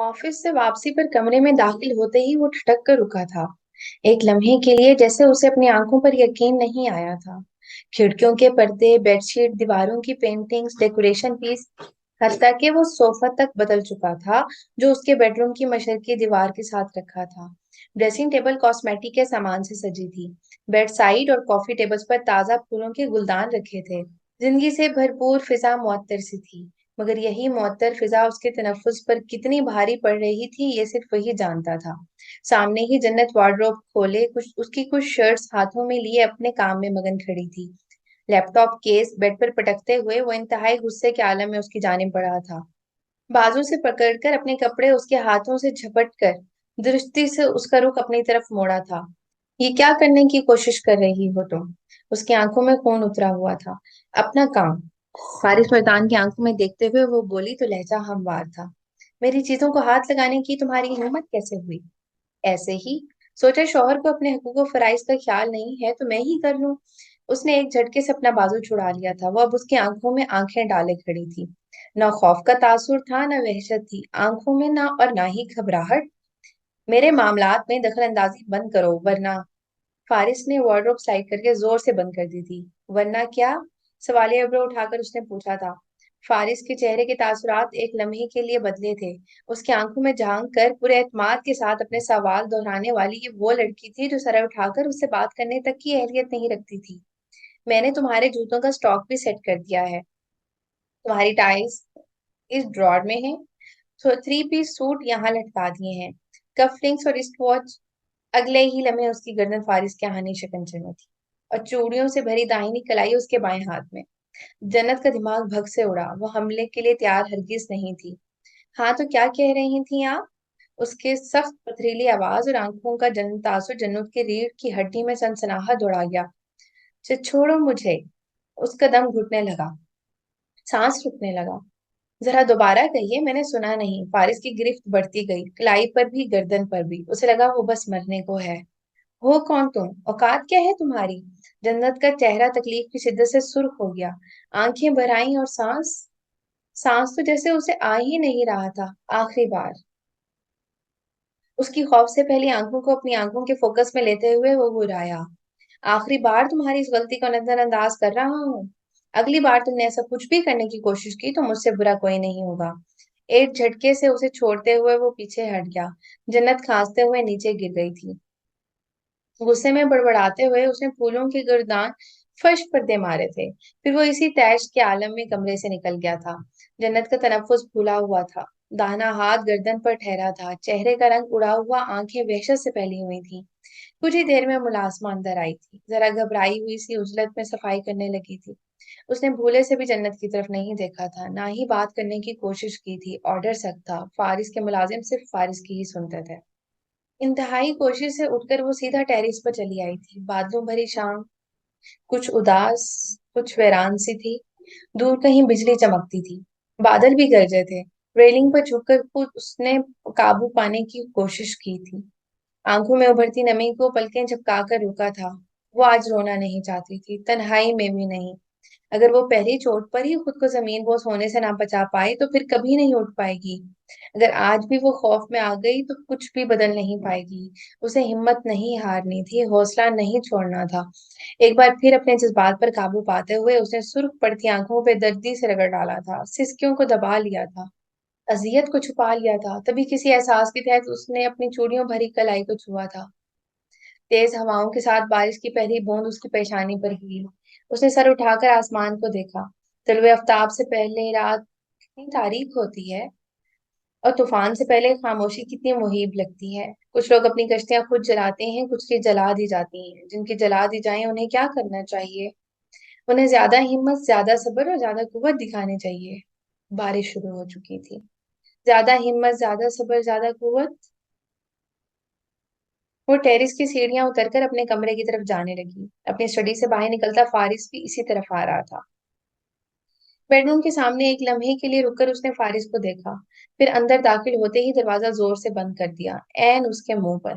Office से वापसी पर कमरे में दाखिल होते ही वो ठटक कर रुका था। एक लम्हे के लिए जैसे उसे अपनी आंखों पर यकीन नहीं आया था। खिड़कियों के पर्दे, बेडशीट, दीवारों की पेंटिंग्स, डेकोरेशन पीस, हत्ता कि वो सोफा तक बदल चुका था जो उसके बेडरूम की मशरकी दीवार के साथ रखा था। ड्रेसिंग टेबल कॉस्मेटिक के सामान से सजी थी। बेड साइड और कॉफी टेबल्स पर ताजा फूलों के गुलदान रखे थे। जिंदगी से भरपूर फिजा मुअत्तर सी थी। मगर यही मुअत्तर फिजा उसके तनफ्फुस पर कितनी भारी पड़ रही थी ये सिर्फ वही जानता था। सामने ही जन्नत वार्डरोब खोले कुछ उसकी कुछ शर्ट्स हाथों में लिए अपने काम में मगन खड़ी थी। लैपटॉप केस बेड पर पटकते हुए वो इंतहाई गुस्से के आलम में उसकी जानिब बढ़ा था। बाजू से पकड़कर अपने कपड़े उसके हाथों से झपट कर दुरुस्ती से उसका रुख अपनी तरफ मोड़ा था। ये क्या करने की कोशिश कर रही हो तुम? उसकी आंखों में खून उतरा हुआ था। अपना काम। फारिस मर्दान की आंखों में देखते हुए वो बोली तो लहजा हमवार था। मेरी चीजों को हाथ लगाने की तुम्हारी हिम्मत कैसे हुई? ऐसे ही सोचा शौहर को अपने हकूक फराइज का ख्याल नहीं है तो मैं ही कर लूं। उसने एक झटके से अपना बाजू छुड़ा लिया था। वो अब उसकी आंखों में आंखें डाले खड़ी थी। ना खौफ का तासुर था ना वहशत थी आंखों में, ना और ना ही घबराहट। मेरे मामलात में दखल अंदाजी बंद करो वरना। फारिस ने वार्डरोब साइड करके जोर से बंद कर दी थी। वरना क्या? सवालिया इब्रो उठाकर उसने पूछा था। फारिस के चेहरे के तासुरात एक लम्हे के लिए बदले थे। उसकी आंखों में झांक कर पूरे एतमाद के साथ अपने सवाल दोहराने वाली ये वो लड़की थी जो सर उठाकर उससे बात करने तक की अहलियत नहीं रखती थी। मैंने तुम्हारे जूतों का स्टॉक भी सेट कर दिया है। तुम्हारी टाइज इस ड्रॉर में है। तो थ्री पीस सूट यहाँ लटका दिए हैं। कफ लिंक्स और रिस्ट वॉच। अगले ही लम्हे उसकी गर्दन फारिस के हानि शिकंजे में थी और चूड़ियों से भरी दाहिनी कलाई उसके बाएं हाथ में। जन्नत का दिमाग भग से उड़ा। वो हमले के लिए तैयार हरगिज नहीं थी। हाँ तो क्या कह रही थी आप? उसके सख्त पथरीली आवाज और आंखों का तासुर जन्नत की रीढ़ की हड्डी में सनसनाहट दौड़ा गया। छोड़ो मुझे। उसका दम घुटने लगा। सांस रुकने लगा। जरा दोबारा कहिए, मैंने सुना नहीं। फारिस की गिरफ्त बढ़ती गई, कलाई पर भी गर्दन पर भी। उसे लगा वो बस मरने को है। हो कौन तुम? औकात क्या है तुम्हारी? जन्नत का चेहरा तकलीफ की शिद्दत से सुर्ख हो गया। आंखें भर आईं और सांस। सांस तो जैसे उसे आ ही नहीं रहा था। आखिरी बार। उसकी खौफ से पहली आंखों को अपनी आंखों के फोकस में लेते हुए वो मुस्कुराया। आखिरी बार तुम्हारी इस गलती को नजरअंदाज कर रहा हूँ। अगली बार तुमने ऐसा कुछ भी करने की कोशिश की तो मुझसे बुरा कोई नहीं होगा। एक झटके से उसे छोड़ते हुए वो पीछे हट गया। जन्नत खांसते हुए नीचे गिर गई थी। गुस्से में बड़बड़ाते हुए उसने फूलों के गुलदान फर्श पर दे मारे थे। फिर वो इसी तैश के आलम में कमरे से निकल गया था। जन्नत का तनफ्फुस फूला हुआ था। दाहिना हाथ गर्दन पर ठहरा था। चेहरे का रंग उड़ा हुआ, आंखें वहशत से फैली हुई थी। कुछ ही देर में मुलाजमा अंदर आई थी। जरा घबराई हुई सी उजलत में सफाई करने लगी थी। उसने भूले से भी जन्नत की तरफ नहीं देखा था, ना ही बात करने की कोशिश की थी। ऑर्डर सख्त था। फारिस के मुलाजिम सिर्फ फारिस की ही सुनते थे। इंतहाई कोशिश से उठकर वो सीधा टेरिस पर चली आई थी। बादलों भरी शाम, कुछ उदास, कुछ वीरान सी थी। दूर कहीं बिजली चमकती थी। बादल भी गरजे थे। रेलिंग पर झुककर उसने काबू पाने की कोशिश की थी। आंखों में उभरती नमी को पलकें झपकाकर रुका था। वो आज रोना नहीं चाहती थी, तन्हाई में भी नहीं। अगर वो पहली चोट पर ही खुद को जमीन बोस होने से ना बचा पाई तो फिर कभी नहीं उठ पाएगी। अगर आज भी वो खौफ में आ गई तो कुछ भी बदल नहीं पाएगी। उसे हिम्मत नहीं हारनी थी, हौसला नहीं छोड़ना था। एक बार फिर अपने जज्बात पर काबू पाते हुए उसने सुर्ख पड़ती आंखों पे दर्दी से रगड़ डाला था, सिसकियों को दबा लिया था, अजियत को छुपा लिया था। तभी किसी एहसास के तहत उसने अपनी चूड़ियों भरी कलाई को छुआ था। तेज हवाओं के साथ बारिश की पहली बूंद उसकी पेशानी पर गिरी। उसने सर उठाकर आसमान को देखा। तलवे आफ्ताब से पहले रात कितनी तारीक होती है और तूफान से पहले खामोशी कितनी मुहीब लगती है। कुछ लोग अपनी कश्तियां खुद जलाते हैं, कुछ की जला दी जाती हैं। जिनकी जला दी जाए उन्हें क्या करना चाहिए? उन्हें ज्यादा हिम्मत, ज्यादा सब्र और ज्यादा कुव्वत दिखानी चाहिए। बारिश शुरू हो चुकी थी। ज्यादा हिम्मत, ज्यादा सब्र, ज्यादा कुव्वत। वो टेरिस की सीढ़ियां उतरकर अपने कमरे की तरफ जाने लगी। अपनी स्टडी से बाहर निकलता फारिस भी इसी तरफ आ रहा था। बेडरूम के सामने एक लम्हे के लिए रुककर उसने फारिस को देखा। फिर अंदर दाखिल होते ही दरवाजा जोर से बंद कर दिया, ऐन उसके मुंह पर।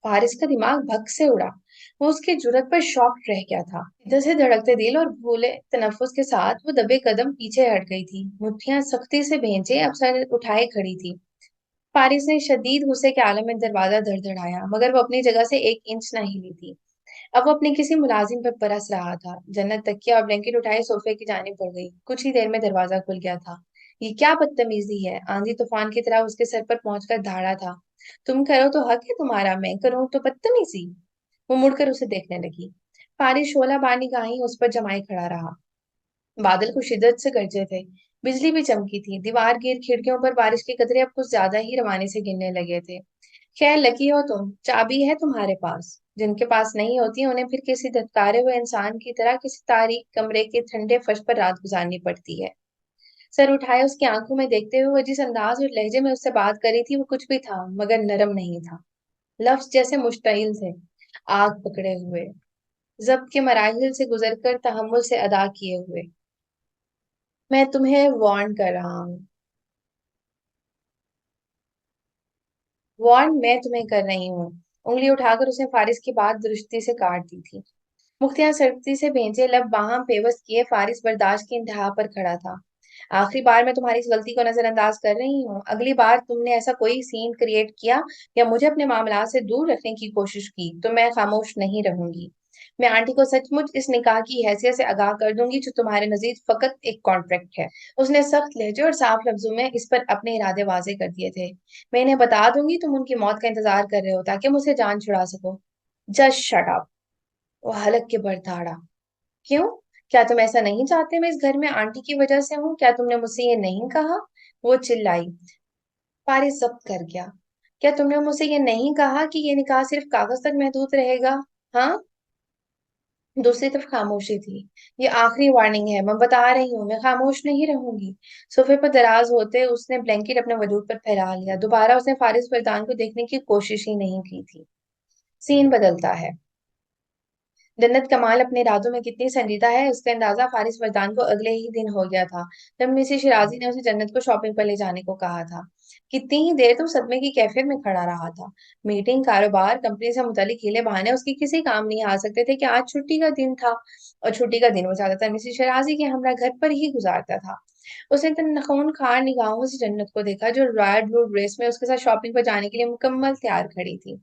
फारिस का दिमाग भग से उड़ा। वो उसकी जुर्रत पर शॉक्ड रह गया था। इधर से धड़कते दिल और भूले तनफ्फुस के साथ वो दबे कदम पीछे हट गई थी। मुट्ठियां सख्ती से भेजे अब सर उठाए खड़ी थी। फारिस ने शदीद गुस्से के आलम में दरवाजा धड़धड़ाया, मगर वो अपनी जगह से एक इंच ना हिली थी। अब वो अपने किसी मुलाजिम पर बरस रहा था। जन्नत तकिया और ब्लैंकेट उठाए सोफे की जानिब बढ़ गई। कुछ ही देर में दरवाजा खुल गया था। ये क्या बदतमीजी है! आंधी तूफान की तरह उसके सर पर पहुंचकर दहाड़ा था। तुम करो तो हक है तुम्हारा, मैं करूं तो बदतमीजी। वो मुड़कर उसे देखने लगी। फारिस शोला बानी गाही उस पर जमाए खड़ा रहा। बादल कुछ शिद्दत से गरजे थे। बिजली भी चमकी थी। दीवार गिर खिड़कियों पर बारिश के कतरे अब कुछ ज्यादा ही रवानी से गिरने लगे थे। खैर लकी हो तुम, चाबी है तुम्हारे पास। जिनके पास नहीं होती उन्हें फिर किसी धत्कारे हुए इंसान की तरह किसी तारीक कमरे के ठंडे फर्श पर रात गुजारनी पड़ती है। सर उठाए उसकी आंखों में देखते हुए वो जिस अंदाज और लहजे में उससे बात करी थी वो कुछ भी था मगर नरम नहीं था। लफ्ज जैसे मुश्तइल थे, आग पकड़े हुए, जब्त के मराहिल से गुजरकर तहम्मुल से अदा किए हुए। मैं तुम्हें वार्न कर रहा हूँ। वार्न मैं तुम्हें कर रही हूँ। उंगली उठाकर उसने फारिस की बात दुरुस्ती से काट दी थी। मुख्तियार सख्ती से भेजे लब बाहम पेवस्त किए फारिस बर्दाश्त की इंतहा पर खड़ा था। आखिरी बार मैं तुम्हारी इस गलती को नजरअंदाज कर रही हूँ। अगली बार तुमने ऐसा कोई सीन क्रिएट किया या मुझे अपने मामला से दूर रखने की कोशिश की तो मैं खामोश नहीं रहूंगी। मैं आंटी को सचमुच इस निकाह की हैसियत से आगाह कर दूंगी जो तुम्हारे नजदीक फकत एक कॉन्ट्रैक्ट है। उसने सख्त लहजे और साफ लफ्जों में इस पर अपने इरादे वाजे कर दिए थे। मैं इन्हें बता दूंगी तुम उनकी मौत का इंतजार कर रहे हो ताकि मुझसे जान छुड़ा सको। Just shut up. वो हलक के बरदाड़ा। क्यों? क्या तुम ऐसा नहीं चाहते मैं इस घर में आंटी की वजह से हूँ? क्या तुमने मुझसे ये नहीं कहा? वो चिल्लाई। पारिस जब्त कर गया। क्या तुमने मुझसे ये नहीं कहा कि ये निकाह सिर्फ कागज तक महदूद रहेगा? हाँ। दूसरी तरफ खामोशी थी। ये आखिरी वार्निंग है, मैं बता रही हूँ, मैं खामोश नहीं रहूंगी। सोफे पर दराज होते उसने ब्लैंकेट अपने वजूद पर फैला लिया। दोबारा उसने फारिस फरदान को देखने की कोशिश ही नहीं की थी। सीन बदलता है। जन्नत कमाल अपने इरादों में कितनी संजीदा है उसका अंदाजा फारिस फरदान को अगले ही दिन हो गया था जब मिसेस शिराजी ने उसे जन्नत को शॉपिंग पर ले जाने को कहा था। कितनी ही देर तो सदमे की कैफियत में खड़ा रहा था। मीटिंग, कारोबार, कंपनी से मुतालिक हीले बहाने उसके किसी काम नहीं आ सकते थे कि आज छुट्टी का दिन था। और छुट्टी का दिन वो ज्यादातर मिसेस शिराजी के हमरा घर पर ही गुजारता था। उसने तनखून खार निगाहों से जन्नत को देखा जो रॉयल ब्लू ड्रेस में उसके साथ शॉपिंग पर जाने के लिए मुकम्मल तैयार खड़ी थी।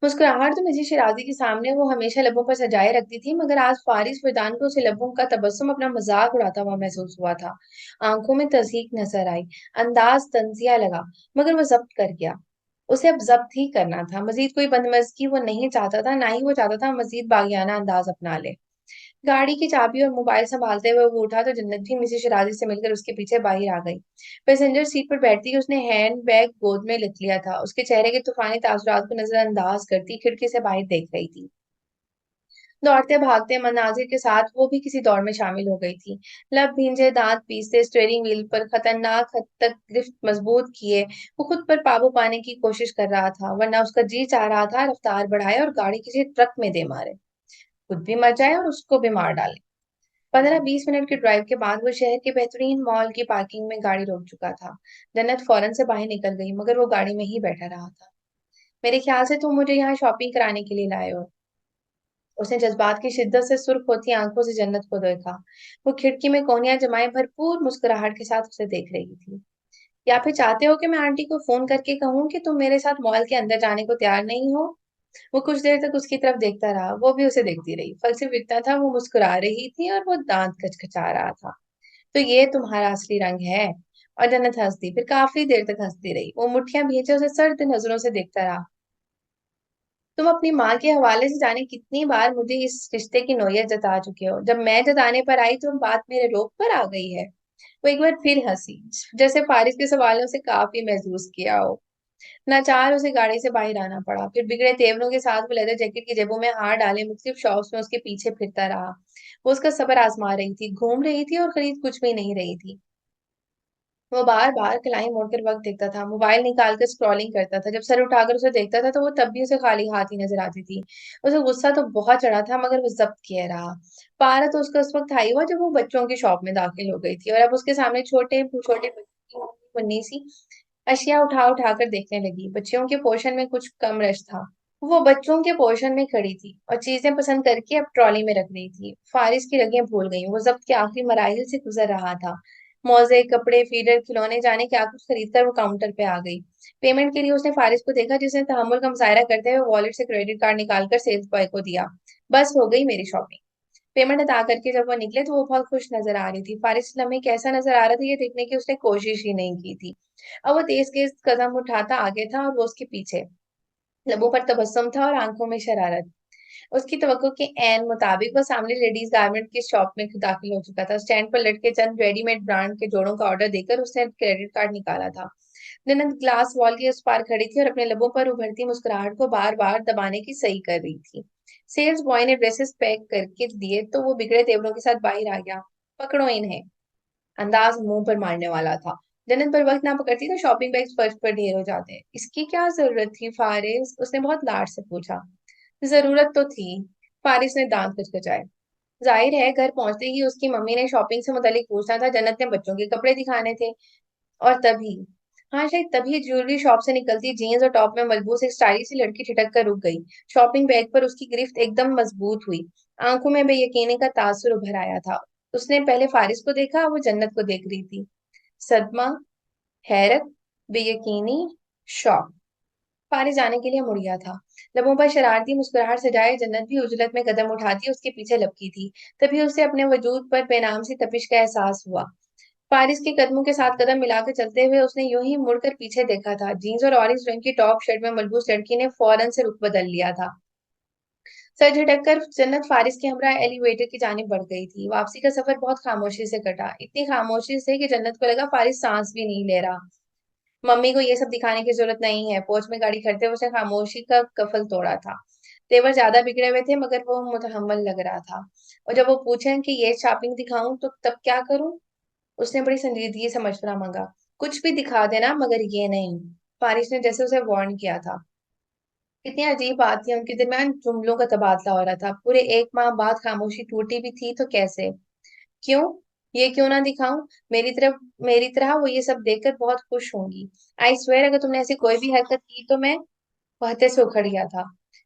मुस्कुराहट तो मिसेस शिराजी के सामने वो हमेशा लबों पर सजाए रखती थी मगर आज फारिस फरदान को उसे लबों का तबस्सुम अपना मजाक उड़ाता हुआ महसूस हुआ था। आंखों में तज़हीक नजर आई। अंदाज तंजिया लगा। मगर वो जब्त कर गया। उसे अब जब्त ही करना था। मजीद कोई बदमज़गी वो नहीं चाहता था, ना ही वो चाहता था मजीद बागियाना अंदाज अपना ले। गाड़ी की चाबी और मोबाइल संभालते हुए वो उठा तो जन्नत भी मिसेस शिराजी से मिलकर उसके पीछे बाहर आ गई। पैसेंजर सीट पर बैठती ही उसने हैंड बैग गोद में लिख लिया था। उसके चेहरे के तूफानी तासुरात को नजरअंदाज करती खिड़की से बाहर देख रही थी। दौड़ते भागते मनाजिर के साथ वो भी किसी दौड़ में शामिल हो गई थी। लब भींजे, दांत पीसते स्टीयरिंग व्हील पर खतरनाक हद तक गिरफ्त मजबूत किए वो खुद पर काबू पाने की कोशिश कर रहा था, वरना उसका जी चाह रहा था रफ्तार बढ़ाए और गाड़ी किसी ट्रक में दे मारे, खुद भी मर जाए और उसको भी मार डाले। 15-20 मिनट के ड्राइव के बाद वो शहर के बेहतरीन मॉल की पार्किंग में गाड़ी रोक चुका था। जन्नत फौरन से बाहर निकल गई मगर वो गाड़ी में ही बैठा रहा था। मेरे ख्याल से तुम मुझे यहाँ शॉपिंग कराने के लिए लाए हो। उसने जज्बात की शिद्दत से सुर्ख होती आंखों से जन्नत को देखा। वो खिड़की में कोहनियां जमाए भरपूर मुस्कुराहट के साथ उसे देख रही थी। या फिर चाहते हो कि मैं आंटी को फोन करके कहूँ कि तुम मेरे साथ मॉल के अंदर जाने को तैयार नहीं हो? वो कुछ देर तक उसकी तरफ देखता रहा। वो भी उसे देखती रही। फर्क सिर्फ इतना था वो मुस्कुरा रही थी और वो दांत खचखचा रहा था। तो ये तुम्हारा असली रंग है। और जन्नत हंसती, फिर काफी देर तक हंसती रही। वो मुठ्ठियां भींचे उसे सर्द नजरों से देखता रहा। तुम अपनी माँ के हवाले से जाने कितनी बार मुझे इस रिश्ते की नोयत जता चुके हो। जब मैं जताने पर आई तो बात मेरे रोक पर आ गई है। वो एक बार फिर हंसी, जैसे फारिस के सवालों से काफी महसूस किया हो। नाचार उसे गाड़ी से बाहर आना पड़ा। फिर बिगड़े तेवरों के साथ वो लेदर जैकेट की जेबों में हाथ डाले मुख्तलिफ शॉप्स में उसके पीछे फिरता रहा। वो उसका सब्र आजमा रही थी, घूम रही थी और खरीद कुछ भी नहीं रही थी। वो बार बार कलाई मोड़कर वक्त देखता था, मोबाइल निकाल कर स्क्रॉलिंग करता था। जब सर उठाकर उसे देखता था तो वो तब भी उसे खाली हाथ ही नजर आती थी। उसे गुस्सा तो बहुत चढ़ा था मगर वो जब्त किए रहा। पारा तो उसका उस वक्त हाई हुआ जब वो बच्चों की शॉप में दाखिल हो गई थी और अब उसके सामने छोटे छोटे बच्चों की मुन्नी सी अशिया उठा उठा कर देखने लगी। बच्चियों के पोर्शन में कुछ कम रश था। वो बच्चों के पोर्शन में खड़ी थी और चीजें पसंद करके अब ट्रॉली में रख रही थी। फारिस की रगें भूल गई, वो जब्त के आखिरी मराहिल से गुजर रहा था। मोज़ेक, कपड़े, फीडर, खिलौने, जाने क्या कुछ खरीदकर वो काउंटर पे आ गई। पेमेंट के लिए उसने फारिस को देखा, जिसने तहम्मुल का मुजाहरा करते हुए वॉलेट से क्रेडिट कार्ड निकालकर सेल्स बॉय को दिया। बस हो गई मेरी शॉपिंग। पेमेंट अदा करके जब वो निकले तो वो बहुत खुश नजर आ रही थी। फारिस लम्हे कैसा नजर आ रहा था ये देखने की उसने कोशिश ही नहीं की थी। अब वो तेज तेज कदम उठाता आगे था और वो उसके पीछे। लबों पर तबस्सुम था और आंखों में शरारत। उसकी तवक्को के ऐन मुताबिक वो सामने लेडीज गारमेंट की शॉप में दाखिल हो चुका था। स्टैंड पर लटके चंद रेडीमेड ब्रांड के जोड़ों का ऑर्डर देकर उसने क्रेडिट कार्ड निकाला था। ननद ग्लास वॉल के उस पार खड़ी थी और अपने लबों पर उभरती मुस्कुराहट को बार बार दबाने की सही कर रही थी। सेल्स बॉय ने ड्रेसेस पैक करके दिए तो वो बिगड़े तेवरों के साथ बाहर आ गया। पकड़ो इन्हें, अंदाज मुंह पर मारने वाला था। जन्नत पर वक्त ना पकड़ती तो शॉपिंग बैग्स फर्श पर ढेर हो जाते। इसकी क्या जरूरत थी फारिस, उसने बहुत लाड से पूछा। जरूरत तो थी, फारिस ने दांत खचखचाए। जाहिर है घर पहुंचते ही उसकी मम्मी ने शॉपिंग से मुतालिक पूछना था। जन्नत ने बच्चों के कपड़े दिखाने थे। और तभी, हाँ शायद तभी ज्वेलरी शॉप से निकलती जीन्स और टॉप में मलबूस एक स्टाइलिश सी लड़की ठिठक कर रुक गई। शॉपिंग बैग पर उसकी गिरफ्त एकदम मजबूत हुई। आंखों में बेयकीनी का तासुर उभर आया था। उसने पहले फारिस को देखा, वो जन्नत को देख रही थी। सदमा, हैरत, बेयकीनी, शौक। फारिस जाने के लिए मुड़ गया था। लबों पर शरारती मुस्कुराहट सजाए जन्नत भी उजलत में कदम उठाती उसके पीछे लपकी थी। तभी उसे अपने वजूद पर बेनाम सी तपिश का एहसास हुआ। फारिस के कदमों के साथ कदम मिलाकर चलते हुए उसने यूं ही मुड़कर पीछे देखा था। जीन्स और ऑरेंज रंग की टॉप शर्ट में मलबूस लड़की ने फौरन से रुख बदल लिया था। सर झटक कर जन्नत फारिस के हमरा एलिवेटर की जानिब बढ़ गई थी। वापसी का सफर बहुत खामोशी से कटा, इतनी खामोशी से कि जन्नत को लगा फारिस सांस भी नहीं ले रहा। मम्मी को ये सब दिखाने की जरूरत नहीं है। पोच में गाड़ी खड़ते हुए उसने खामोशी का कफल तोड़ा था। तेवर ज्यादा बिगड़े हुए थे मगर वो मुतहम्मल लग रहा था। और जब वो पूछे कि ये शॉपिंग दिखाऊं तो तब क्या करूं, उसने बड़ी संजीदगी से मशवरा मांगा। कुछ भी दिखा देना मगर ये नहीं। फारिस ने जैसे उसे वार्न किया था। कितनी अजीब बात थी, उनके दरमियान जुमलों का तबादला हो रहा था। पूरे एक माह बाद खामोशी टूटी भी थी तो कैसे? क्यों? ये क्यों ना दिखाऊं? मेरी तरह वो ये सब देखकर बहुत खुश होंगी। आई स्वेयर अगर तुमने ऐसी कोई भी हरकत की तो मैं। वहते से उखड़ गया था।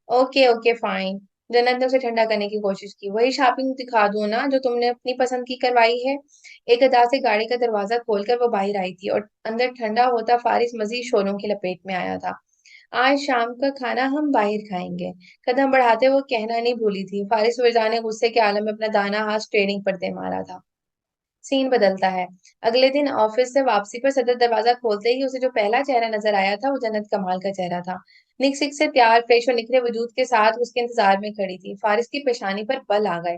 Okay okay fine. जन्नत ने उसे ठंडा करने की कोशिश की। वही शॉपिंग दिखा दूं ना जो तुमने अपनी पसंद की करवाई है। एक अदा से गाड़ी का दरवाजा खोलकर वो बाहर आई थी और अंदर ठंडा होता फारिस मजीद शोरों की लपेट में आया था। आज शाम का खाना हम बाहर खाएंगे। कदम बढ़ाते वो कहना नहीं भूली थी। फारिस मिर्जा ने गुस्से के आलम में अपना दाना हाथ स्टेयरिंग पर दे मारा था। सीन बदलता है। अगले दिन ऑफिस से वापसी पर सदर दरवाजा खोलते ही उसे जो पहला चेहरा नजर आया था वो जन्नत कमाल का चेहरा था। निक सिक से तैयार फ्रेश और निखरे वजूद के साथ उसके इंतजार में खड़ी थी। फारिस की पेशानी पर बल आ गए।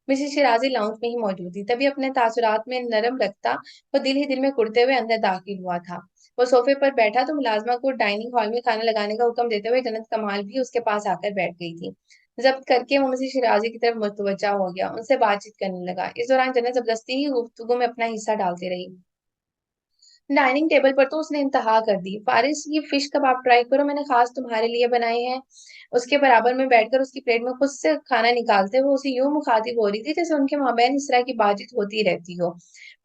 मिसेस शिराजी लाउंज में ही मौजूद थी। तभी अपने तासुरात में नरम रखता वो दिल ही दिल में कुड़ते हुए अंदर दाखिल हुआ था। वो सोफे पर बैठा तो मुलाजमा को डाइनिंग हॉल में खाना लगाने का हुक्म देते हुए जन्नत कमाल भी उसके पास आकर बैठ गई थी। जब्त करके वो मिसेस शिराजी की तरफ मुतवज्जा हो गया, उनसे बातचीत करने लगा। इस दौरान जन्नत जबरदस्ती ही गुफ्तगू में अपना हिस्सा डालती रही। डाइनिंग टेबल पर तो उसने इंतहा कर दी। फारिस ये फिश कबाब ट्राई करो, मैंने खास तुम्हारे लिए बनाए हैं। उसके बराबर में बैठकर उसकी प्लेट में खुद से खाना निकालते हुए उसे यूं मुखातिब हो रही थी जैसे उनके माबैन इस तरह की बातचीत होती रहती हो।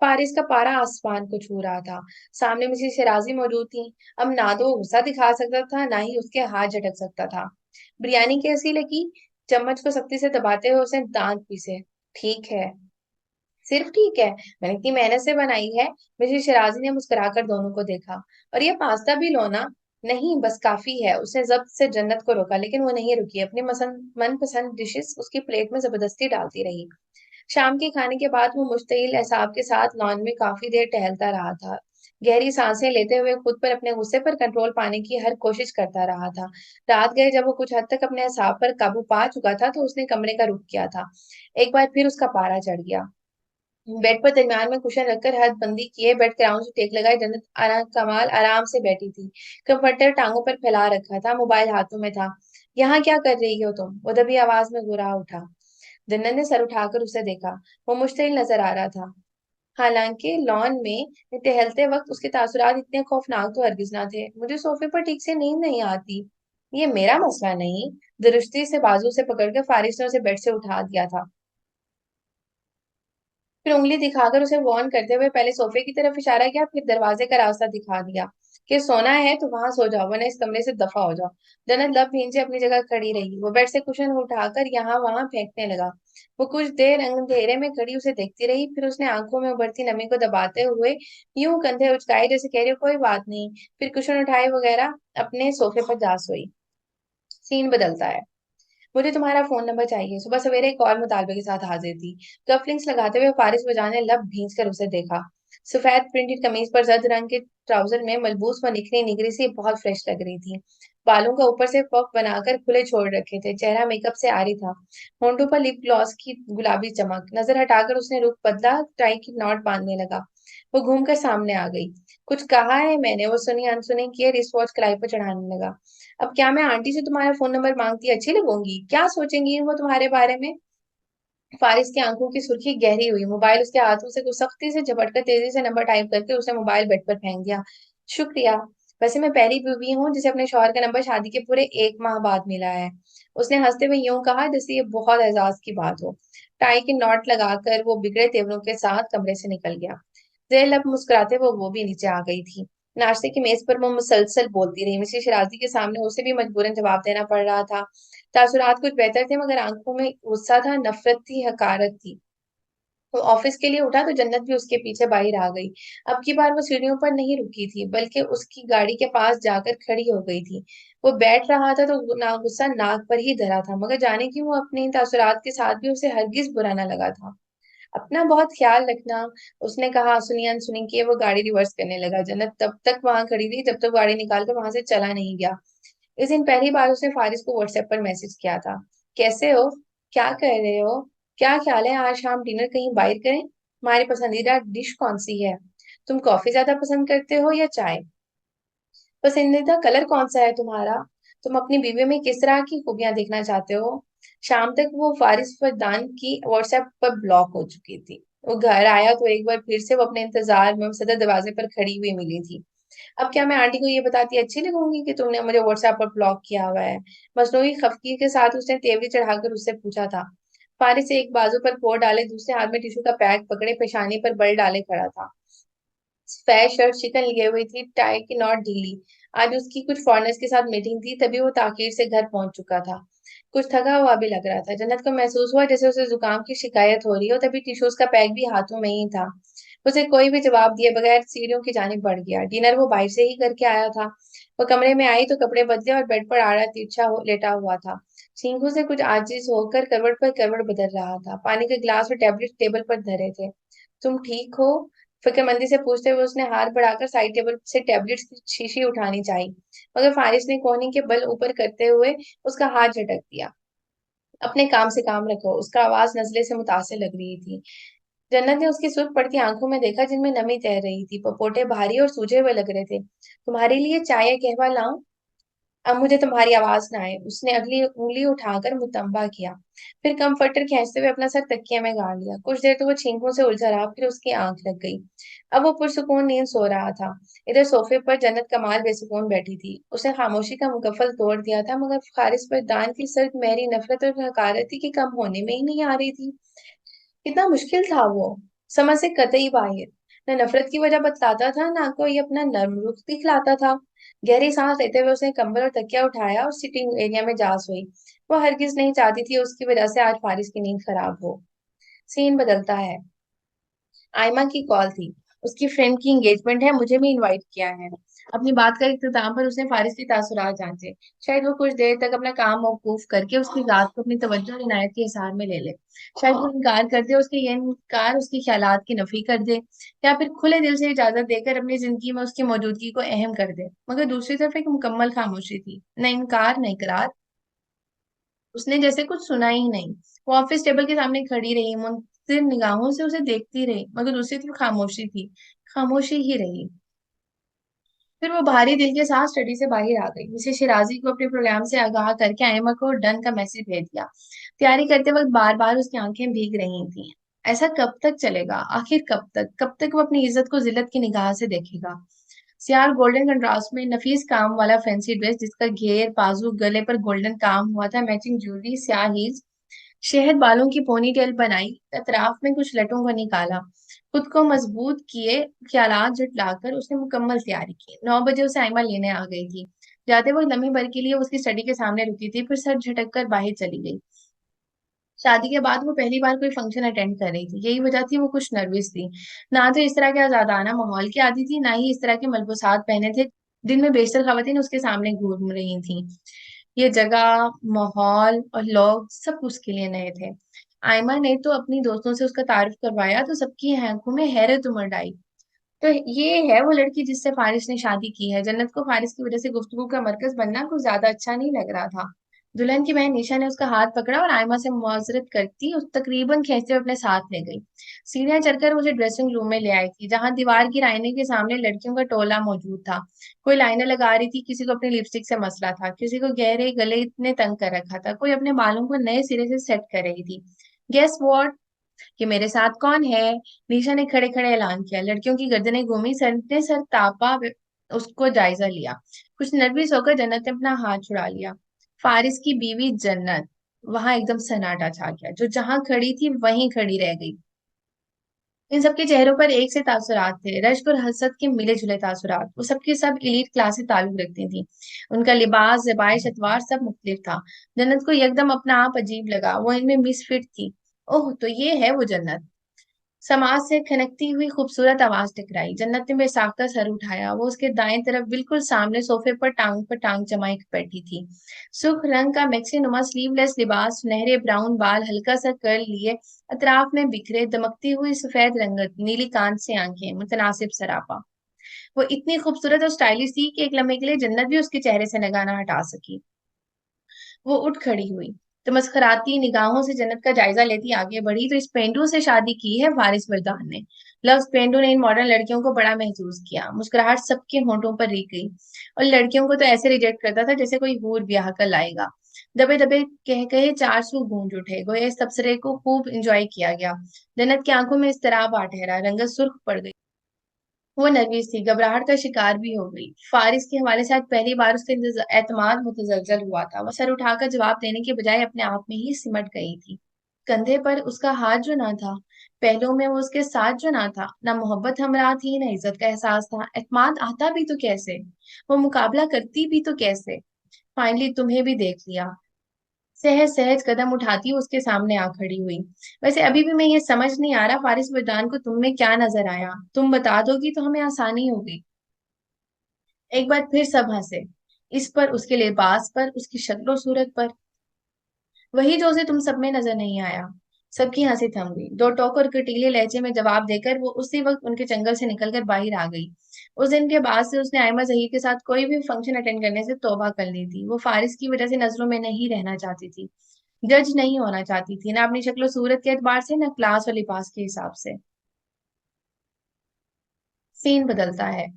फारिस का पारा आसमान को छू रहा था। सामने मिसेस शिराजी मौजूद थी। अब ना तो वो गुस्सा दिखा सकता था ना ही उसके हाथ झटक सकता था। बिरयानी कैसी लगी? चम्मच को सख्ती से दबाते हुए उसने दांत पीसे। ठीक है, सिर्फ ठीक है, मैंने इतनी मेहनत से बनाई है। मिसेस शिराजी ने मुस्कुराकर दोनों को देखा। और ये पास्ता भी लो ना। नहीं बस काफी है, उसने जब्त से जन्नत को रोका लेकिन वो नहीं रुकी। अपनी मनपसंद डिशेस उसकी प्लेट में जबरदस्ती डालती रही। शाम के खाने के बाद वो मुश्तइल एहसाब के साथ लॉन में काफी देर टहलता रहा था। गहरी सांसें लेते हुए खुद पर अपने गुस्से पर कंट्रोल पाने की हर कोशिश करता रहा था। रात गए जब वो कुछ हद तक अपने एहसाब पर काबू पा चुका था तो उसने कमरे का रुख किया था। एक बार फिर उसका पारा चढ़ गया। बेड पर दरमियान में कुशन रखकर हद बंदी किए बेड क्राउन से टेक लगाए जन्नत कमाल आराम से बैठी थी। कंफर्टर टांगों पर फैला रखा था, मोबाइल हाथों में था। यहाँ क्या कर रही हो तुम? वो दबी आवाज में गुर्रा उठा। जन्नत ने सर उठाकर उसे देखा। वो मुश्तिल नजर आ रहा था। हालांकि लॉन में टहलते वक्त उसके तासुरात इतने खौफनाक तो हरगिज ना थे। मुझे सोफे पर ठीक से नींद नहीं आती। ये मेरा मसला नहीं। दुरुस्ती से बाजू से पकड़कर फारिस ने उसे बेड से उठा दिया था। फिर उंगली दिखाकर उसे वार्न करते हुए पहले सोफे की तरफ इशारा किया, फिर दरवाजे का रास्ता दिखा दिया। कि सोना है तो वहां सो जाओ वरना इस कमरे से दफा हो जाओ। जन्नत लब भीन से अपनी जगह खड़ी रही। वो बेड से कुशन उठाकर यहाँ वहां फेंकने लगा। वो कुछ देर अंधेरे में खड़ी उसे देखती रही, फिर उसने आंखों में उभरती नमी को दबाते हुए यूं कंधे उचकाए जैसे कह रही हो कोई बात नहीं, फिर कुशन उठाए वगैरह अपने सोफे पर जा सोई। सीन बदलता है। मुझे तुम्हारा फोन नंबर चाहिए। सुबह सवेरे एक और मुतालबे के साथ हाजिर थी। कफलिंग्स लगाते हुए फारिस बजा ने लब भींच कर उसे देखा। सफेद प्रिंटेड कमीज पर जर्द रंग के ट्राउजर में मलबूस व निखरी निगरी सी बहुत फ्रेश लग रही थी। बालों का ऊपर से पफ बनाकर खुले छोड़ रखे थे। चेहरा मेकअप से आरी था। होंठों पर लिप ग्लॉस की गुलाबी चमक। नजर हटाकर उसने रुख बदला, टाई की नॉट बांधने लगा। वो घूमकर सामने आ गई। कुछ कहा है मैंने? वो सुनी अनसुनी किए रिस्ट वॉच कलाई पर चढ़ाने लगा। अब क्या मैं आंटी से तुम्हारा फोन नंबर मांगती अच्छी लगूंगी? क्या सोचेंगी वो तुम्हारे बारे में? फारिस की आंखों की सुर्खी गहरी हुई। मोबाइल उसके हाथों से कुछ सख्ती से झपटकर तेजी से नंबर टाइप करके उसने मोबाइल बेड पर फेंक दिया। शुक्रिया। वैसे मैं पहली बीवी हूँ जिसे अपने शौहर का नंबर शादी के पूरे 1 माह बाद मिला है। उसने हंसते हुए यूं कहा जैसे ये बहुत एजाज की बात हो। टाई की नॉट लगाकर वो बिगड़े तेवरों के साथ कमरे से निकल गया। जेल अब मुस्कुराते वो भी नीचे आ गई थी। नाश्ते की मेज पर वो मुसलसल बोलती रही। मिसेस शिराजी के सामने उसे भी मजबूरन जवाब देना पड़ रहा था। तासुरात कुछ बेहतर थे मगर आंखों में गुस्सा था, नफरत थी, हकारत थी। वो ऑफिस के लिए उठा तो जन्नत भी उसके पीछे बाहर आ गई। अब की बार वो सीढ़ियों पर नहीं रुकी थी बल्कि उसकी गाड़ी के पास जाकर खड़ी हो गई थी। वो बैठ रहा था तो ना गुस्सा नाक पर ही धरा था, मगर जाने की वो अपने तासुरात के साथ भी उसे हरगिज बुरा ना लगा था। अपना बहुत ख्याल रखना, उसने कहा। सुनी अनसुनी किए वो गाड़ी रिवर्स करने लगा। जन्नत तब तक वहां खड़ी रही जब तक गाड़ी निकालकर वहां से चला नहीं गया। इस दिन पहली बार उसने फारिस को व्हाट्सएप पर मैसेज किया था। कैसे हो? क्या कर रहे हो? क्या ख्याल है आज शाम डिनर कहीं बाहर करें? तुम्हारी पसंदीदा डिश कौन सी है? तुम कॉफी ज्यादा पसंद करते हो या चाय? पसंदीदा कलर कौन सा है तुम्हारा? तुम अपनी बीवी में किस तरह की खूबियां देखना चाहते हो? शाम तक वो फारिस फरदान की व्हाट्सएप पर ब्लॉक हो चुकी थी। वो घर आया तो एक बार फिर से वो अपने इंतजार में सदर दरवाजे पर खड़ी हुई मिली थी। अब क्या मैं आंटी को ये बताती अच्छी लगूंगी कि तुमने मुझे व्हाट्सएप पर ब्लॉक किया हुआ है? मसनूई खफगी के साथ उसने तेवरी चढ़ाकर उससे पूछा था। फारिस एक बाजू पर फोर डाले दूसरे हाथ में टिश्यू का पैक पकड़े पेशानी पर बल डाले खड़ा था। स्पैर शर्ट शिकन लिए हुई थी, टाई की नॉट ढीली। आज उसकी कुछ फॉरेनर्स के साथ मीटिंग थी तभी वो ताखीर से घर पहुंच चुका था। कुछ थका हुआ भी लग रहा था। जन्नत को महसूस हुआ जैसे उसे जुकाम की शिकायत हो रही हो, तभी टिश्यूज का पैक भी हाथों में ही था। उसे कोई भी जवाब दिए बगैर सीढ़ियों की जानिब बढ़ गया। डिनर वो बाहर से ही करके आया था। वो कमरे में आई तो कपड़े बदले और बेड पर आड़ा तिरछा लेटा हुआ था। सींगों से कुछ आजिज होकर करवट पर करवट बदल रहा था। पानी के गिलास और टैबलेट टेबल पर धरे थे। तुम ठीक हो? फिक्रमंदी से पूछते हुए उसने हाथ बढ़ाकर साइड टेबल से टैबलेट्स की शीशी उठानी चाहिए, मगर फारिस ने कोहनी के बल ऊपर करते हुए उसका हाथ झटक दिया। अपने काम से काम रखो। उसका आवाज नजले से मुतासिर लग रही थी। जन्नत ने उसकी सुर्ख पड़ती आंखों में देखा जिनमें नमी तैर रही थी। पपोटे भारी और सूजे हुए लग रहे थे। तुम्हारे लिए चाय या कहवा लाऊं? अब मुझे तुम्हारी आवाज ना आए। उसने अगली उंगली उठाकर मुतंबा किया, फिर कंफर्टर खींचते हुए अपना सर तकिया में गाड़ लिया। कुछ देर तो वो छींकों से उलझा रहा, फिर उसकी आंख लग गई। अब वो पुरसुकून नींद सो रहा था। इधर सोफे पर जन्नत कमाल बेसुकून बैठी थी। उसने खामोशी का मुकफ्फल तोड़ दिया था, मगर खारिज पर दान की सर्द मेरी नफरत और हकारती की कम होने में ही नहीं आ रही थी। कितना मुश्किल था वो, समझ से कतई बाहिर। न नफरत की वजह बतलाता था, ना कोई अपना नर्म रुख दिखलाता था। गहरी सांस लेते हुए उसने कंबल और तकिया उठाया और सिटिंग एरिया में जा सोई। वो हरगिज नहीं चाहती थी उसकी वजह से आज फारिस की नींद खराब हो। सीन बदलता है। आयमा की कॉल थी। उसकी फ्रेंड की एंगेजमेंट है, मुझे भी इनवाइट किया है। अपनी बात का इख्तिताम पर उसने फारिस की तासुरात जांचे। शायद वो कुछ देर तक अपना काम मौकूफ करके उसकी रात को अपनी तवज्जो और इनायत के हिसार में ले ले। शायद वो इनकार कर दे, उसके ये इनकार उसकी ख्यालात की नफी कर दे, या फिर खुले दिल से इजाजत देकर अपनी जिंदगी में उसकी मौजूदगी को अहम कर दे। मगर दूसरी तरफ एक मुकम्मल खामोशी थी, न इनकार न इकरार। उसने जैसे कुछ सुना ही नहीं। वो ऑफिस टेबल के सामने खड़ी रही, मुंतजिर निगाहों से उसे देखती रही, मगर दूसरी तरफ खामोशी थी। खामोशी ही रही। फिर वो भारी दिल के साथ स्टडी से बाहर आ गई। मिसेस शिराजी को अपने प्रोग्राम से आगाह करके आयमा को डन का मैसेज भेज दिया। तैयारी करते वक्त बार बार उसकी आंखें भीग रही थीं। ऐसा कब तक चलेगा? आखिर कब तक? कब तक वो अपनी इज्जत को जिल्लत की निगाह से देखेगा? सियार गोल्डन कंट्रास्ट में नफीस काम वाला फैंसी ड्रेस जिसका घेर बाजू गले पर गोल्डन काम हुआ था, मैचिंग ज्वेलरी, स्याह हील्स, शहद बालों की पोनी टेल बनाई, अतराफ में कुछ लटों को निकाला, खुद को मजबूत किए ख्यालात जुटलाकर उसने मुकम्मल तैयारी की। 9 बजे उसे आयमा लेने आ गई थी। जाते वक्त लम्हे भर के लिए उसकी स्टडी के सामने रुकी थी, फिर सर झटक कर बाहर चली गई। शादी के बाद वो पहली बार कोई फंक्शन अटेंड कर रही थी, यही वजह थी वो कुछ नर्वस थी। ना तो इस तरह के आजादाना माहौल की आदी थी, ना ही इस तरह के मलबूसात पहने थे। दिन में बेशतर खवातीन उसके सामने घूम रही थी। ये जगह, माहौल और लोग सब उसके लिए नए थे। आयमा ने तो अपनी दोस्तों से उसका तारुफ करवाया तो सबकी आंखों में हैरत उमड़ आई। तो ये है वो लड़की जिससे फारिस ने शादी की है। जन्नत को फारिस की वजह से गुफ्तगू का मरकज बनना कुछ ज्यादा अच्छा नहीं लग रहा था। दुल्हन की बहन निशा ने उसका हाथ पकड़ा और आयमा से मुआजरत करती उस तकरीबन खींचते हुए अपने साथ ले गई। सीढ़ियां चढ़कर मुझे ड्रेसिंग रूम में ले आई थी, जहां दीवार की आईने के सामने लड़कियों का टोला मौजूद था। कोई लाइनें लगा रही थी, किसी को अपनी लिपस्टिक से मसला था, किसी को गहरे गले इतने तंग कर रखा था, कोई अपने बालों को नए सिरे से सेट कर रही थी। गेस व्हाट, कि मेरे साथ कौन है? निशा ने खड़े खड़े ऐलान किया। लड़कियों की गर्दनें घूमी, सर ने सर तापा, उसको जायजा लिया। कुछ नर्वस होकर जन्नत ने अपना हाथ छुड़ा लिया। फारिस की बीवी जन्नत। वहां एकदम सन्नाटा छा गया, जो जहां खड़ी थी वहीं खड़ी रह गई। इन सबके चेहरों पर एक से तासुरात थे, रश्क और हसद के मिले जुले तासुरात। वो सबके सब इलीट क्लास से ताल्लुक रखती थी। उनका लिबास, ज़बाइश, अतवार सब मुख्तलिफ था। जन्नत को एकदम अपना आप अजीब लगा, वो इनमें मिसफिट थी। ओह, तो ये है वो जन्नत। समाज से खनकती हुई खूबसूरत आवाज टकराई। जन्नत ने बेसाख्ता सर उठाया। वो उसके दाएं तरफ बिल्कुल सामने सोफे पर टांग जमाई बैठी थी। सुर्ख रंग का मैक्सी नुमा स्लीवलेस लिबास, सुनहरे ब्राउन बाल हल्का सा कर्ल लिए, अतराफ में बिखरे दमकती हुई सफेद रंगत, नीली कांच से आंखें, मुतनासिब सरापा। वो इतनी खूबसूरत और स्टाइलिश थी कि एक लम्हे के लिए जन्नत भी उसके चेहरे से नगाह न हटा सकी। वो उठ खड़ी हुई, तो मस्खराती निगाहों से जन्नत का जायजा लेती आगे बढ़ी। तो इस पेंडू से शादी की है वारिस मिर्दान ने। लफ्ज पेंडू ने इन मॉडर्न लड़कियों को बड़ा महसूस किया। मुस्कुराहट सबके होंठों पर रिक गई। और लड़कियों को तो ऐसे रिजेक्ट करता था जैसे कोई हूर ब्याह कर लाएगा। दबे दबे कह कहे चार सू गूंज उठे, गोया इस तबसरे को खूब इंजॉय किया गया। जन्नत की आंखों में इस्तराब आ ठहरा, रंगत सुर्ख पड़ गई। वो नर्वस थी, घबराहट का शिकार भी हो गई। फारिस के हवाले से आज पहली बार उसका एतमाद मुतजलजल हुआ था। वो सर उठाकर जवाब देने के बजाय अपने आप में ही सिमट गई थी। कंधे पर उसका हाथ जो ना था, पहलों में वो उसके साथ जो ना था, ना मोहब्बत हमरा थी, ना इज्जत का एहसास था। एतमाद आता भी तो कैसे, वो मुकाबला करती भी तो कैसे। फाइनली तुम्हें भी देख लिया। सहज सहज कदम उठाती हुई उसके सामने आ खड़ी हुई। वैसे अभी भी मैं ये समझ नहीं आ रहा फारिस बुरदान को तुम में क्या नजर आया। तुम बता दोगी तो हमें आसानी होगी। एक बार फिर सब हंसे, इस पर, उसके लिबास पर, उसकी शक्लो सूरत पर। वही जो उसे तुम सब में नजर नहीं आया। सबकी हंसी थम गई। दो टोक और कटीले लहजे में जवाब देकर वो उसी वक्त उनके जंगल से निकलकर बाहर आ गई। उस दिन के बाद से उसने आयमा जहीर के साथ कोई भी फंक्शन अटेंड करने से तौबा कर ली थी। वो फारिस की वजह से नजरों में नहीं रहना चाहती थी, जज नहीं होना चाहती थी, ना अपनी शक्ल सूरत के एतबार से, ना क्लास और लिबास के हिसाब से। सीन बदलता है।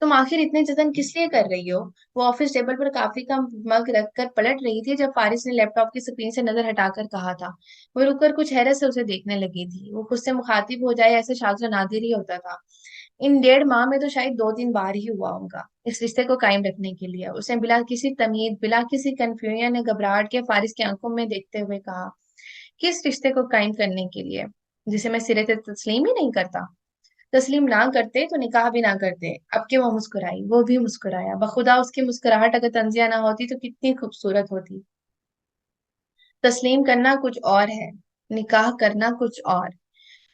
तुम आखिर इतने जतन किस लिए कर रही हो? वो ऑफिस टेबल पर कॉफी का मग रखकर पलट रही थी जब फारिस ने लैपटॉप की स्क्रीन से नजर हटाकर कहा था। वो रुककर कुछ हैरत से उसे देखने लगी थी। वो खुद से मुखातिब हो जाए ऐसे शाज़ो नादिर ही होता था। इन 1.5 माह में तो शायद 2-3 बार ही हुआ उनका। इस रिश्ते को कायम रखने के लिए उसने बिला किसी तमीज, बिला किसी कंफ्यूजन ने घबराहट के फारिस की आंखों में देखते हुए कहा, किस रिश्ते को कायम करने के लिए जिसे मैं सिरे से तस्लीम ही नहीं करता। तस्लीम ना करते तो निकाह भी ना करते। अब के वो मुस्कुराई, वो भी मुस्कुराया। बखुदा उसकी मुस्कुराहट अगर तंजिया ना होती तो कितनी खूबसूरत होती। तस्लीम करना कुछ और है, निकाह करना कुछ और।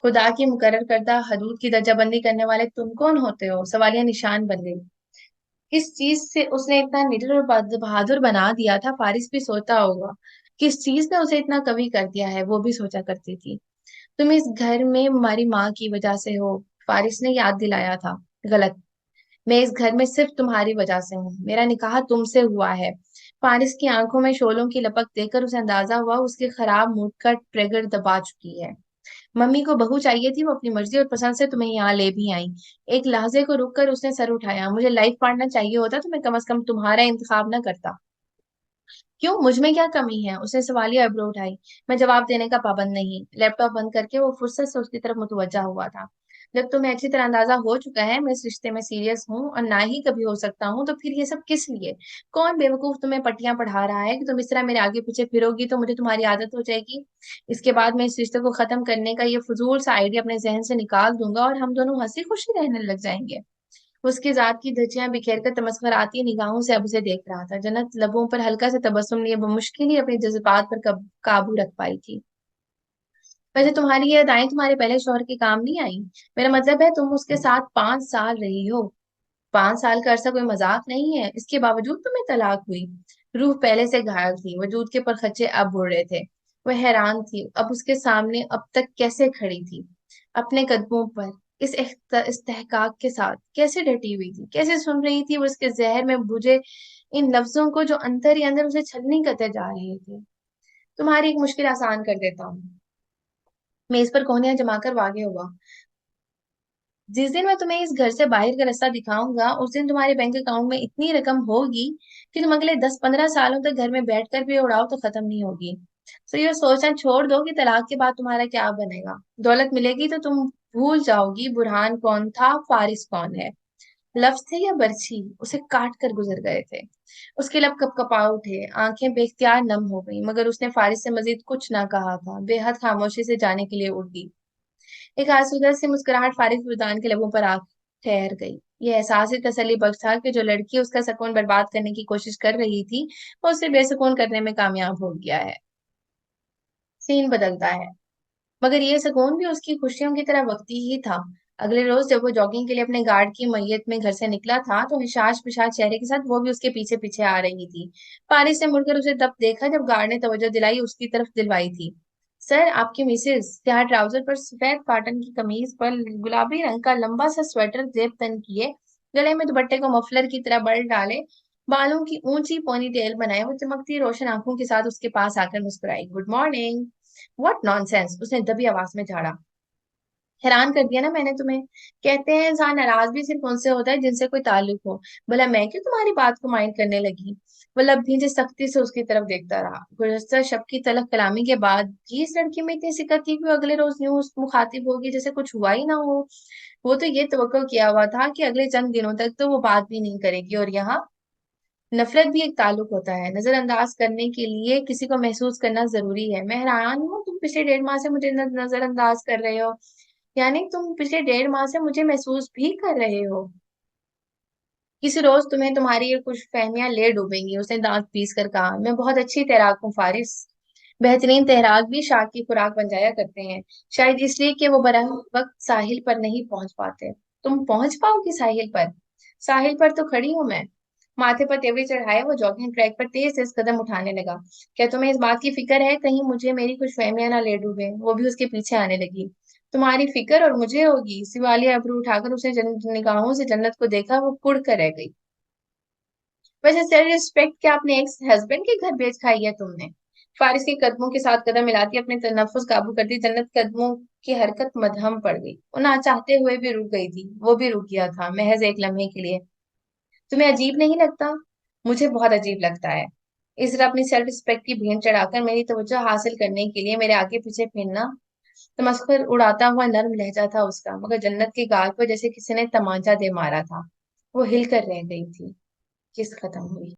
खुदा की मुकर्रर करदा हदूद की दर्जाबंदी करने वाले तुम कौन होते हो? सवालिया निशान बन गई। किस चीज से उसने इतना निडर और बहादुर बना दिया था, फारिस भी सोचता होगा। किस चीज ने उसे इतना कवि कर दिया है, वो भी सोचा करती थी। तुम इस घर में हमारी माँ की वजह से हो, फारिस ने याद दिलाया था। गलत। मैं इस घर में सिर्फ तुम्हारी वजह से हूँ। मेरा निकाह तुमसे हुआ है। फारिस की आंखों में शोलों की लपक देकर उसे अंदाजा हुआ उसके खराब मूड का ट्रिगर दबा चुकी है। मम्मी को बहू चाहिए थी, वो अपनी मर्जी और पसंद से तुम्हें यहाँ ले भी आई। एक लहजे को रुक कर उसने सर उठाया। मुझे लाइफ पार्टनर चाहिए होता तो मैं कम से कम तुम्हारा इंतखाब ना करता। क्यों, मुझ में क्या कमी है? उसने सवालिया अब्रो उठाई। मैं जवाब देने का पाबंद नहीं। लैपटॉप बंद करके वो फुर्सत से उसकी तरफ मुतवज्जा हुआ था। जब तुम्हें अच्छी तरह अंदाजा हो चुका है मैं इस रिश्ते में सीरियस हूँ और ना ही कभी हो सकता हूँ, तो फिर ये सब किस लिए? कौन बेवकूफ तुम्हें पट्टियां पढ़ा रहा है कि तुम इस तरह मेरे आगे पीछे फिरोगी तो मुझे तुम्हारी आदत हो जाएगी? इसके बाद मैं इस रिश्ते को खत्म करने का ये फजूल सा आइडिया अपने जहन से निकाल दूंगा और हम दोनों हंसी खुशी रहने लग जाएंगे। उसकी जात की धज्जियां बिखेर कर तमस्कर आती निगाहों से अब उसे देख रहा था। जन्नत लबों पर हल्का से तबस्सुम लिए बमुश्किल ही अपने जज्बात पर काबू रख पाई थी। वैसे तुम्हारी ये अदाएं तुम्हारे पहले शौहर के काम नहीं आई? मेरा मतलब है तुम उसके साथ 5 साल रही हो। 5 साल का अरसा कोई मजाक नहीं है। इसके बावजूद तुम्हें तलाक हुई। रूह पहले से घायल थी, वजूद के परखच्चे अब उड़ रहे थे। वह हैरान थी अब उसके सामने अब तक कैसे खड़ी थी, अपने कदमों पर इस इस्तेहकाक के साथ कैसे डटी हुई थी, कैसे सुन रही थी वो उसके जहर में बुझे इन लफ्जों को जो अंदर ही अंदर उसे छलनी करते जा रहे थे। तुम्हारी एक मुश्किल आसान कर देता हूँ। मेज पर कोहनियां जमाकर वागे हुआ, जिस दिन मैं तुम्हें इस घर से बाहर का रास्ता दिखाऊंगा उस दिन तुम्हारे बैंक अकाउंट में इतनी रकम होगी कि तुम अगले 10-15 सालों तक घर में बैठकर भी उड़ाओ तो खत्म नहीं होगी। तो ये सोचना छोड़ दो कि तलाक के बाद तुम्हारा क्या बनेगा। दौलत मिलेगी तो तुम भूल जाओगी बुरहान कौन था, फारिस कौन है। लफ्ज थे या बर्छी उसे काट कर गुजर गए थे। उसके लब कपकपा उठे, आंखें बेख्तियार नम हो गई, मगर उसने फारिस से मजीद कुछ ना कहा था। बेहद खामोशी से जाने के लिए उड़ गई। एक आसूदा सी मुस्कुराहट फारिस सुल्तान के लबों पर आ ठहर गई। ये एहसास ही तसल्ली बख्श था कि जो लड़की उसका सुकून बर्बाद करने की कोशिश कर रही थी वो उसे बेसुकून करने में कामयाब हो गया है। सीन बदलता है, मगर ये सुकून भी उसकी खुशियों की तरह वक्ती ही था। अगले रोज जब वो जॉगिंग के लिए अपने गार्ड की मैयत में घर से निकला था तो हिशाश पिशाच चेहरे के साथ वो भी उसके पीछे पीछे आ रही थी। पारिस ने मुड़कर उसे तब देखा जब गार्ड ने तवज्जो दिलाई उसकी तरफ दिलवाई थी। सर आपकी मिसेस। स्याह ट्राउजर पर सफेद कॉटन की कमीज पर गुलाबी रंग का लंबा सा स्वेटर जेब तन किए, गले में दुपट्टे को मफलर की तरह बल डाले, बालों की ऊंची पोनी टेल बनाए, वो चमकती रोशन आंखों के साथ उसके पास आकर मुस्कुराई। Good morning. व्हाट नॉनसेंस, उसने दबी आवाज में झाड़ा। हैरान कर दिया ना मैंने तुम्हें। कहते हैं इंसान नाराज भी सिर्फ उनसे होता है जिनसे कोई ताल्लुक हो। भला मैं क्यों तुम्हारी बात को माइंड करने लगी? वो लब भींचे सख्ती से उसकी तरफ देखता रहा। गुज़श्ता शब की तलख कलामी के बाद भी इस लड़की में इतनी सिकत थी कि वो अगले रोज यूं उस मुखातिब होगी जैसे कुछ हुआ ही ना हो। वो तो ये तवक्को किया हुआ था कि अगले चंद दिनों तक तो वो बात भी नहीं करेगी, और यहाँ नफरत भी एक ताल्लुक होता है। नजरअंदाज करने के लिए किसी को महसूस करना जरूरी है। मैं हैरान हूँ तुम पिछले 1.5 माह से मुझे नजरअंदाज कर रहे हो। यानी तुम पिछले 1.5 माह से मुझे महसूस भी कर रहे हो? किसी रोज तुम्हें तुम्हारी ये कुछ फहमियां ले डूबेंगी, उसने दांत पीस कर कहा। मैं बहुत अच्छी तैराक हूँ फारिस। बेहतरीन तैराक भी शार्क की खुराक बन जाया करते हैं, शायद इसलिए कि वो बरह वक्त साहिल पर नहीं पहुंच पाते। तुम पहुंच पाओगी साहिल पर? साहिल पर तो खड़ी हूं मैं। माथे पर तेवड़ी चढ़ाए वो जॉगिंग ट्रैक पर तेज तेज कदम उठाने लगा। क्या तुम्हें इस बात की फिक्र है कहीं मुझे मेरी कुछ फहमियां ना ले डूबे? वो भी उसके पीछे आने लगी। तुम्हारी फिक्र और मुझे होगी? सिवालिया अबरू उठाकर उसने निगाहों से जन्नत को देखा। वो कुड़ कर रह गई। वैसे सेल्फ रिस्पेक्ट क्या अपने एक्स हस्बैंड के घर बेच खाई है तुमने? फारिस के कदमों के साथ कदम मिलाती अपने तनफ्फुस काबू करती जन्नत कदमों की हरकत मदहम पड़ गई। वो ना चाहते हुए भी रुक गई थी। वो भी रुक गया था महज एक लम्हे के लिए। तुम्हें अजीब नहीं लगता? मुझे बहुत अजीब लगता है। इस तरह अपनी सेल्फ रिस्पेक्ट की भेंट चढ़ाकर मेरी तवज्जो हासिल करने के लिए मेरे आगे पीछे फिरना। तमस्कुर उड़ाता हुआ नर्म लहजा था उसका, मगर जन्नत के गाल पर जैसे किसी ने तमाचा दे मारा था। वो हिल कर रह गई थी। किस खत्म हुई।